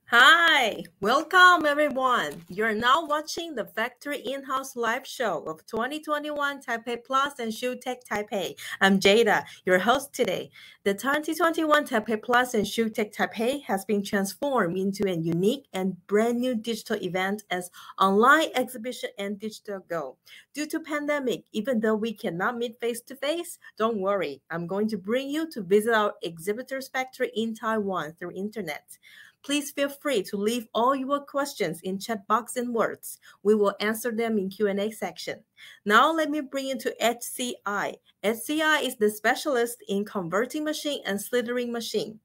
Hi, welcome everyone. You're now watching the Factory In-House Live Show of 2021 TaipeiPLAS and ShoeTech Taipei. I'm Jada, your host today. The 2021 TaipeiPLAS and ShoeTech Taipei has been transformed into a unique and brand new digital event as online exhibition and DigitalGo. Due to pandemic, even though we cannot meet face-to-face, don't worry. I'm going to bring you to visit our exhibitors factory in Taiwan through internet. Please feel free to leave all your questions in chat box and words. We will answer them in Q&A section. Now let me bring you to HCI. HCI is the specialist in converting machine and slithering machine.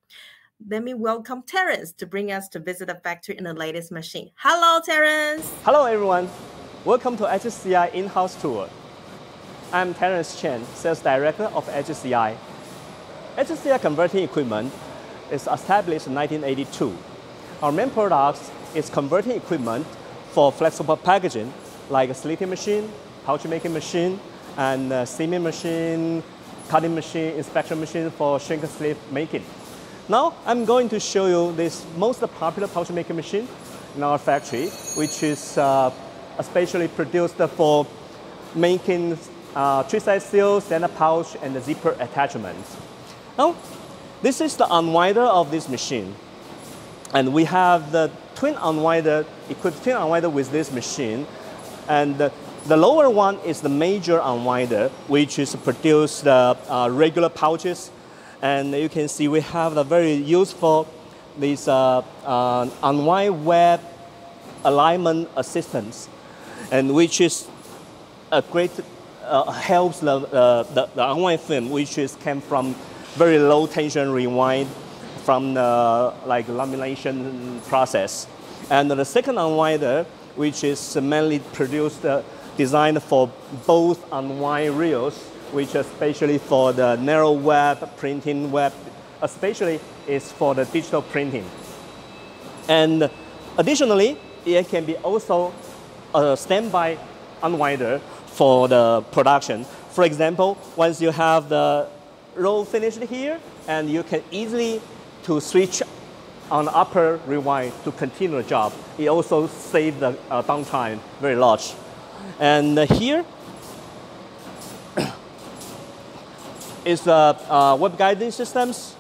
Let me welcome Terence to bring us to visit the factory in the latest machine. Hello, Terence. Hello, everyone. Welcome to HCI in-house tour. I'm Terence Chen, Sales Director of HCI. HCI Converting Equipment is established in 1982. Our main products is converting equipment for flexible packaging, like a slitting machine, pouch making machine, and seaming machine, cutting machine, inspection machine for shrink sleeve making. Now, I'm going to show you this most popular pouch making machine in our factory, which is especially produced for making three-side seal, standard pouch, and the zipper attachments. Now, this is the unwinder of this machine. And we have the twin unwinder, equipped twin unwinder with this machine. And the lower one is the major unwinder, which is produce the regular pouches. And you can see we have the very useful, this unwind web alignment assistance, and which is a great, helps the unwind film, which came from very low tension rewind from the lamination process. And the second unwinder, which is mainly produced, designed for both unwind reels, which especially for the narrow web, printing web, especially is for the digital printing. And additionally, it can be also a standby unwinder for the production. For example, once you have the roll finished here, and you can easily to switch on the upper rewind to continue the job. It also saves the downtime very large. And here is the web guiding systems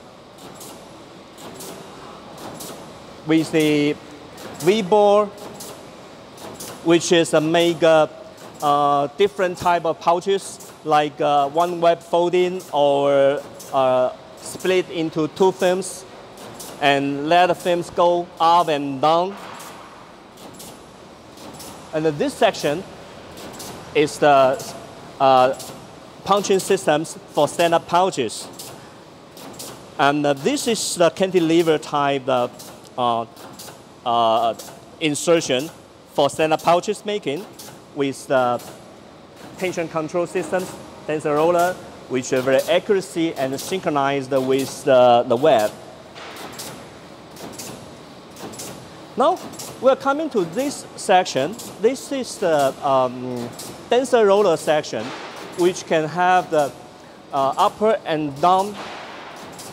with the V-board, which is a mega different type of pouches, like one web folding or split into two films and let the films go up and down. And this section is the punching systems for standard pouches. And this is the cantilever type insertion for standard pouches making with the tension control systems, tensor roller, which are very accuracy and synchronized with the web. Now, we're coming to this section. This is the tensor roller section, which can have the upper and down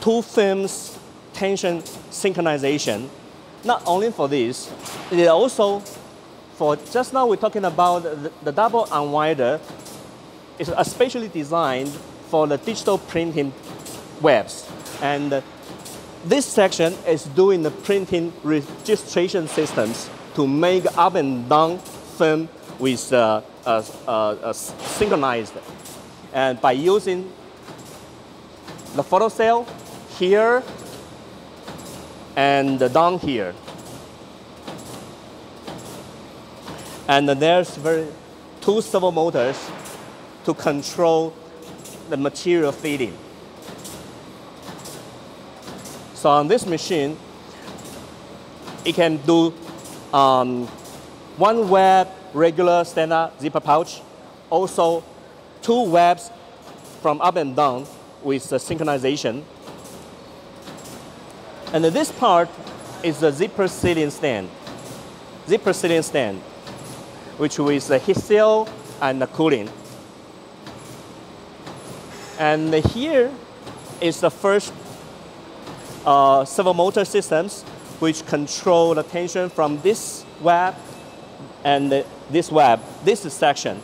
two films tension synchronization. Not only for this, it is also for, just now we're talking about the double unwinder. It's especially designed for the digital printing webs. And this section is doing the printing registration systems to make up and down film with synchronized. And by using the photo cell here and down here. And there's two servo motors to control the material feeding. So on this machine, it can do one web regular standard zipper pouch, also two webs from up and down with the synchronization. And this part is the zipper sealing stand. Zipper sealing stand, which with the heat seal and the cooling. And here is the first servo motor systems which control the tension from this web and this section.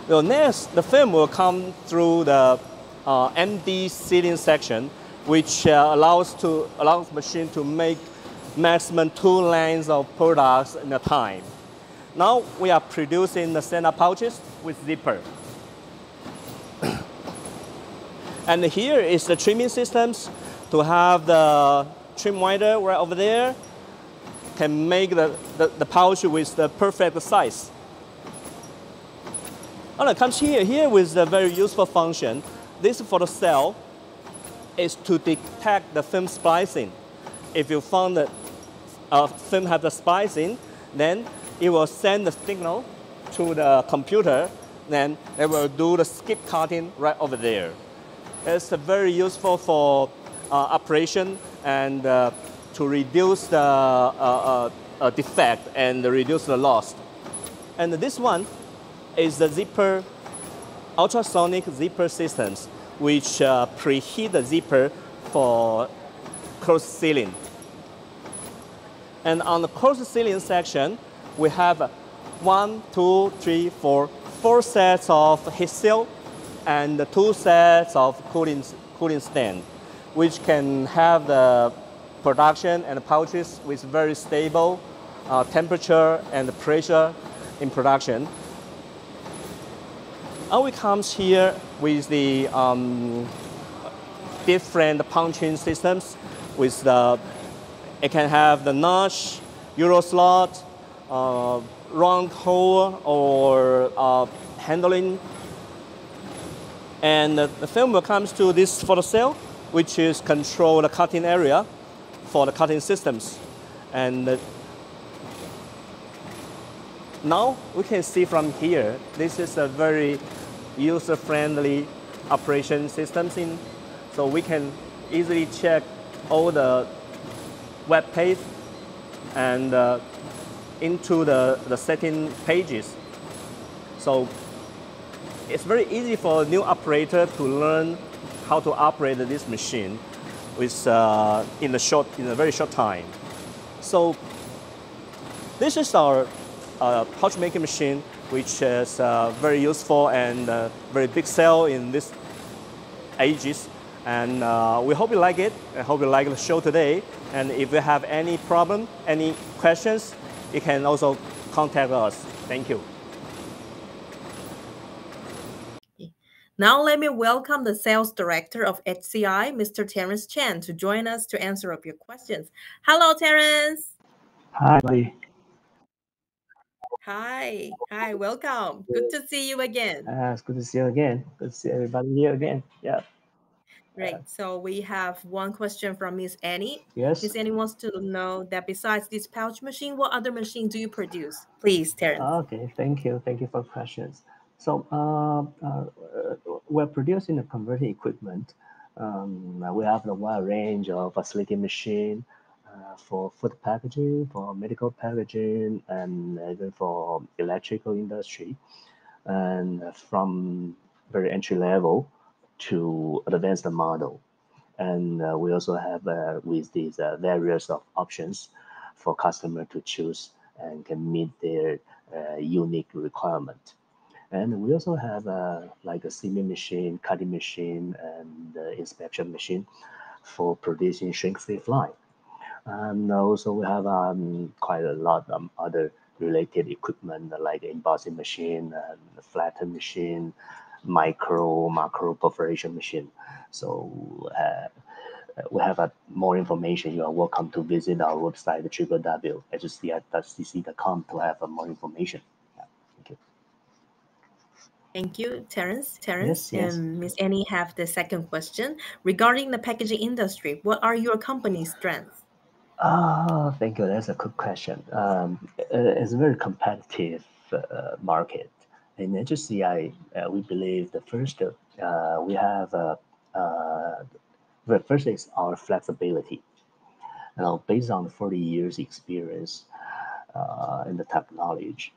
Well, next, the film will come through the MD sealing section, which allows the machine to make maximum 2 lines of products in a time. Now we are producing the standard pouches with zipper. And here is the trimming systems to have the trim winder right over there. Can make the pouch with the perfect size. And it comes here with a very useful function. This for the cell is to detect the film splicing. If you found that film has the splicing, then it will send the signal to the computer, then it will do the skip cutting right over there. It's very useful for operation and to reduce the defect and reduce the loss. And this one is the zipper, ultrasonic zipper systems, which preheat the zipper for closed sealing. And on the closed sealing section, we have 4 sets of heat seal and 2 sets of cooling stand, which can have the production and pouches with very stable temperature and pressure in production. And we come here with the different punching systems. With it can have the notch, Euro slot, round hole, or handling. And the film will come to this photocell, which is control the cutting area for the cutting systems. And now we can see from here, this is a very user-friendly operation systems so we can easily check all the web page and into the setting pages. So it's very easy for a new operator to learn how to operate this machine with in a very short time. So this is our pouch making machine, which is very useful and very big sale in this ages. And we hope you like it. I hope you like the show today. And if you have any problem, any questions, you can also contact us. Thank you. Now let me welcome the sales director of HCI, Mr. Terrence Chen, to join us to answer up your questions. Hello, Terrence. Hi, buddy. Hi, welcome. Good to see you again. It's good to see you again. Good to see everybody here again. Yeah. Great. So we have one question from Miss Annie. Yes. Miss Annie wants to know that besides this pouch machine, what other machine do you produce? Please, Terrence. Okay, thank you. Thank you for questions. So we're producing the converting equipment. We have a wide range of facility machine for food packaging, for medical packaging, and even for electrical industry, and from very entry level to advanced model. And we also have with these various of options for customer to choose and can meet their unique requirement. And we also have like a seaming machine, cutting machine, and inspection machine for producing shrink-safe line. And also we have quite a lot of other related equipment like embossing machine, and flatter machine, macro perforation machine. So we have more information. You are welcome to visit our website, www.hci.cc.com, to have more information. Yeah, thank you. Thank you, Terrence. Yes. And Miss Annie have the second question regarding the packaging industry. What are your company's strengths? Oh, thank you. That's a good question. It's a very competitive market. In HCI, we believe the first we have the first is our flexibility. Now, based on 40 years experience in the technology,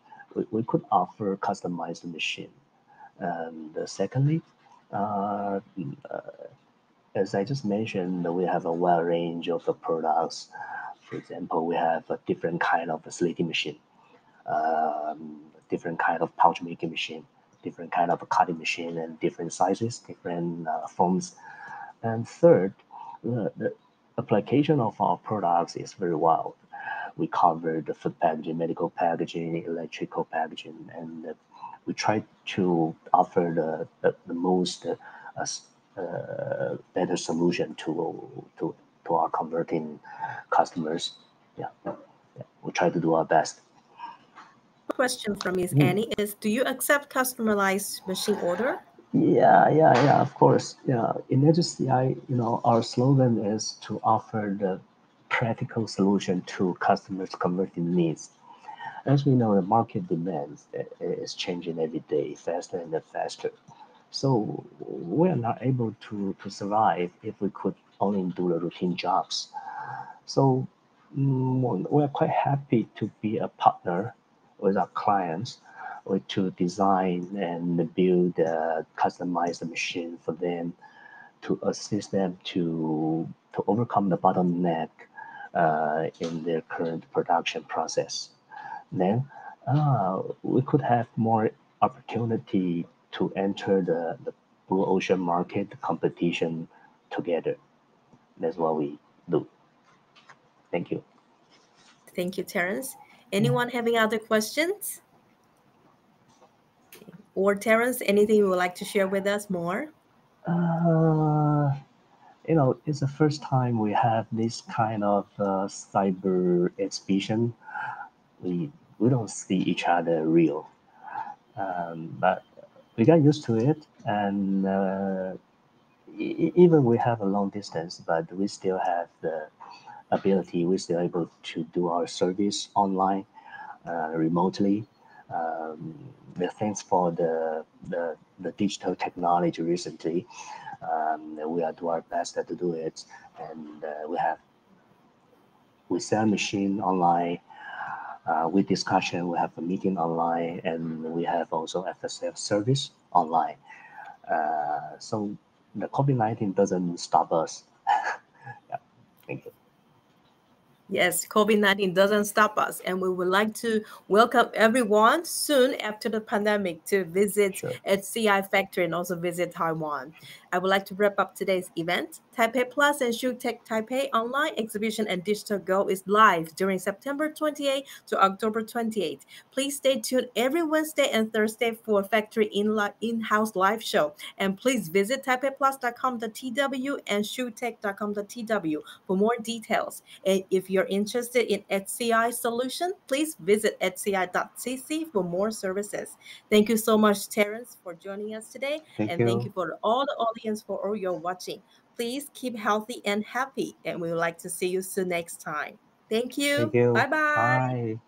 we could offer customized machine. And secondly, as I just mentioned, we have a wide range of the products. For example, we have a different kind of slitting machine, different kind of pouch making machine, different kind of cutting machine, and different sizes, different forms. And third, the application of our products is very wide. We cover the food packaging, medical packaging, electrical packaging, and we try to offer the most better solution to our converting customers. Yeah, we try to do our best. Question from Ms. Annie is, do you accept customized machine order? Yeah, of course. Yeah, in HCI, our slogan is to offer the practical solution to customers' converting needs. As we know, the market demands is changing every day, faster and faster. So we are not able to survive if we could only do the routine jobs. So we are quite happy to be a partner with our clients to design and build a customized machine for them to assist them to overcome the bottleneck in their current production process. Then we could have more opportunity to enter the blue ocean market competition together. That's what we do. Thank you. Thank you, Terrence. Anyone having other questions? Or Terrence, anything you would like to share with us more? It's the first time we have this kind of cyber exhibition. We don't see each other real, but we got used to it, and even we have a long distance, but we still have the ability. We're still able to do our service online, remotely. Thanks for the digital technology recently. We are doing our best to do it, and we sell machine online. With discussion, we have a meeting online, and we have also after-sales service online. So the COVID-19 doesn't stop us. Yeah, thank you. Yes, COVID-19 doesn't stop us, and we would like to welcome everyone soon after the pandemic to visit HCI factory and also visit Taiwan. I would like to wrap up today's event. TaipeiPLAS and ShoeTech Taipei online exhibition and DigitalGo is live during September 28 to October 28. Please stay tuned every Wednesday and Thursday for factory in-house live show. And please visit taipeiplus.com.tw and shoetech.com.tw for more details. And if you're interested in HCI solution, please visit hci.cc for more services. Thank you so much, Terrence, for joining us today. Thank you for all the audience for all your watching. Please keep healthy and happy, and we would like to see you soon next time. Thank you. Thank you. Bye-bye. Bye.